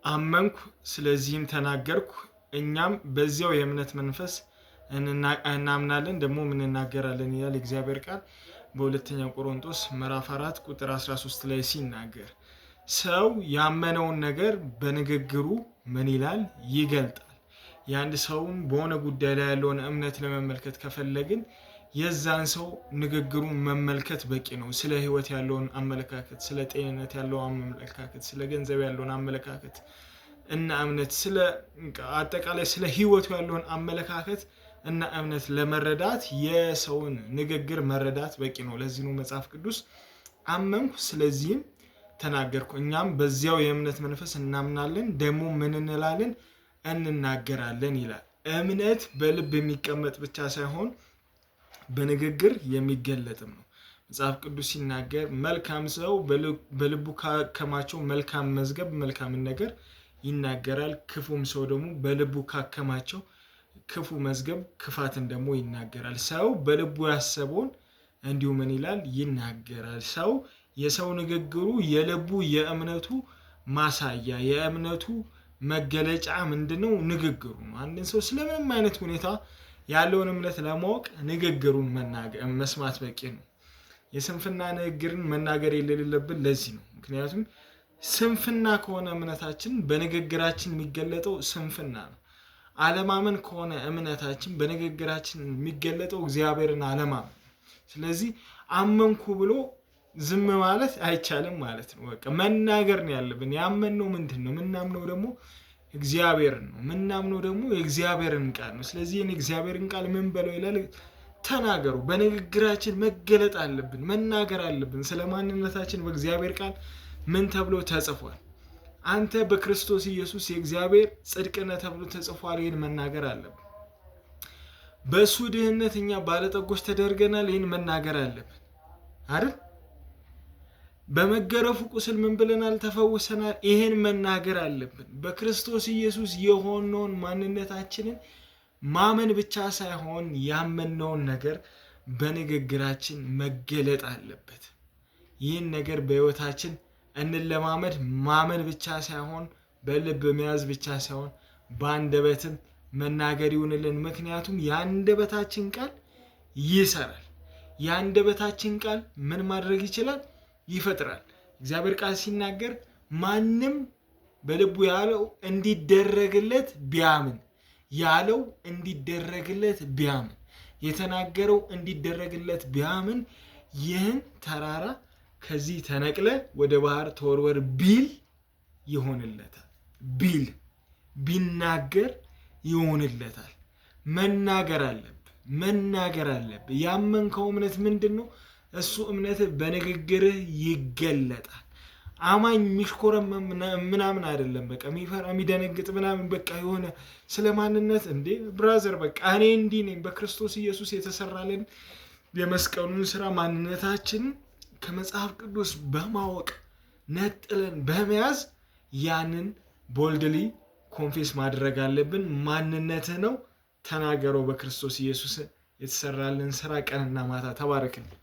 አመንኩ ስለዚህም ተናገርኩ እኛም በዚያው የእምነት መንፈስ እናምናለን ደግሞ ምን እናገራለን ይላል እግዚአብሔር ቃል በሁለተኛ ቆሮንቶስ ምዕራፍ 4 ቁጥር 13 ላይ ሲናገር ሰው ያመነውን ነገር በንግግሩ ምን ይላል ይገልጣል። የአንድ ሰውን በሆነ ጉዳይ ላይ ያለውን እምነት ለመመልከት ከፈለግን የዛን ሰው ንግግሩን መመልከት በቂ ነው። ስለ ህይወት ያለውን አመለካከት፣ ስለ ጤንነት ያለውን አመለካከት፣ ስለ ገንዘብ ያለውን አመለካከት እና እምነት ስለ አጠቃላይ ስለ ህይወቱ ያለውን አመለካከት እና እምነት ለመረዳት የሰውን ንግግር መረዳት በቂ ነው። ለዚህ ነው መጽሐፍ ቅዱስ አመንኩ ስለዚህም ተናገርኩ እኛም በዚያው የእምነት መንፈስ እናምናለን ደግሞ ምን እንላለን እንናገራለን ይላል። እምነት በልብ የሚቀመጥ ብቻ ሳይሆን በንግግር የሚገለጥም ነው። መጽሐፍ ቅዱስ ሲናገር መልካም ሰው በልቡ ካከማቸው መልካም መዝገብ መልካምን ነገር ይናገራል፣ ክፉም ሰው ደግሞ በልቡ ካከማቸው ክፉ መዝገብ ክፋትን ደግሞ ይናገራል። ሰው በልቡ ያሰበውን እንዲሁ ምን ይላል ይናገራል። ሰው የሰው ንግግሩ የልቡ የእምነቱ ማሳያ የእምነቱ መገለጫ ምንድነው? ንግግሩ ነው። አንድን ሰው ስለምንም አይነት ሁኔታ ያለውን እምነት ለማወቅ ንግግሩን መስማት በቂ ነው። የስንፍና ንግግርን መናገር የሌለብን ለዚህ ነው። ምክንያቱም ስንፍና ከሆነ እምነታችን በንግግራችን የሚገለጠው ስንፍና ነው። አለማመን ከሆነ እምነታችን በንግግራችን የሚገለጠው እግዚአብሔርን አለማመን። ስለዚህ አመንኩ ብሎ ዝም ማለት አይቻልም ማለት ነው። በቃ መናገር ነው ያለብን። ያመንነው ምንድነው? ምናምነው ደግሞ እግዚአብሔርን ነው። ምናምነው ደግሞ የእግዚአብሔርን ቃል ነው። ስለዚህ የእግዚአብሔርን ቃል ምን በለው ይላል ተናገሩ። በንግግራችን መገለጥ አለብን፣ መናገር አለብን። ስለማንነታችን በእግዚአብሔር ቃል ምን ተብሎ ተጽፏል? አንተ በክርስቶስ ኢየሱስ የእግዚአብሔር ጽድቅ ነህ ተብሎ ተጽፏል። ይህን መናገር አለብን። በሱ ድህነት እኛ ባለጠጎች ተደርገናል። ይህን መናገር አለብን አይደል? በመገረፉ ቁስል ምን ብለናል? ተፈውሰናል። ይሄን መናገር አለብን። በክርስቶስ ኢየሱስ የሆነውን ማንነታችንን ማመን ብቻ ሳይሆን ያመነውን ነገር በንግግራችን መገለጥ አለበት። ይህን ነገር በህይወታችን እንለማመድ። ማመን ብቻ ሳይሆን በልብ መያዝ ብቻ ሳይሆን በአንደበትም መናገር ይሁንልን። ምክንያቱም የአንደበታችን ቃል ይሰራል። የአንደበታችን ቃል ምን ማድረግ ይችላል? ይፈጥራል። እግዚአብሔር ቃል ሲናገር ማንም በልቡ ያለው እንዲደረግለት ቢያምን የተናገረው እንዲደረግለት ቢያምን ይህን ተራራ ከዚህ ተነቅለ ወደ ባህር ተወርወር ቢል ይሆንለታል። ቢናገር ይሆንለታል። መናገር አለብህ። ያመንከው እምነት ምንድነው? እሱ እምነት በንግግርህ ይገለጣል። አማኝ ሚሽኮረመም ምናምን አይደለም። በቃ የሚፈራ የሚደነግጥ ምናምን በቃ የሆነ ስለማንነት እንዴ ብራዘር በቃ እኔ እንዲህ ነኝ በክርስቶስ ኢየሱስ የተሰራልን የመስቀሉን ስራ ማንነታችንን ከመጽሐፍ ቅዱስ በማወቅ ነጥለን በመያዝ ያንን ቦልድሊ ኮንፌስ ማድረግ አለብን። ማንነትህ ነው። ተናገረው። በክርስቶስ ኢየሱስ የተሰራልን ስራ ቀንና ማታ። ተባረክልኝ።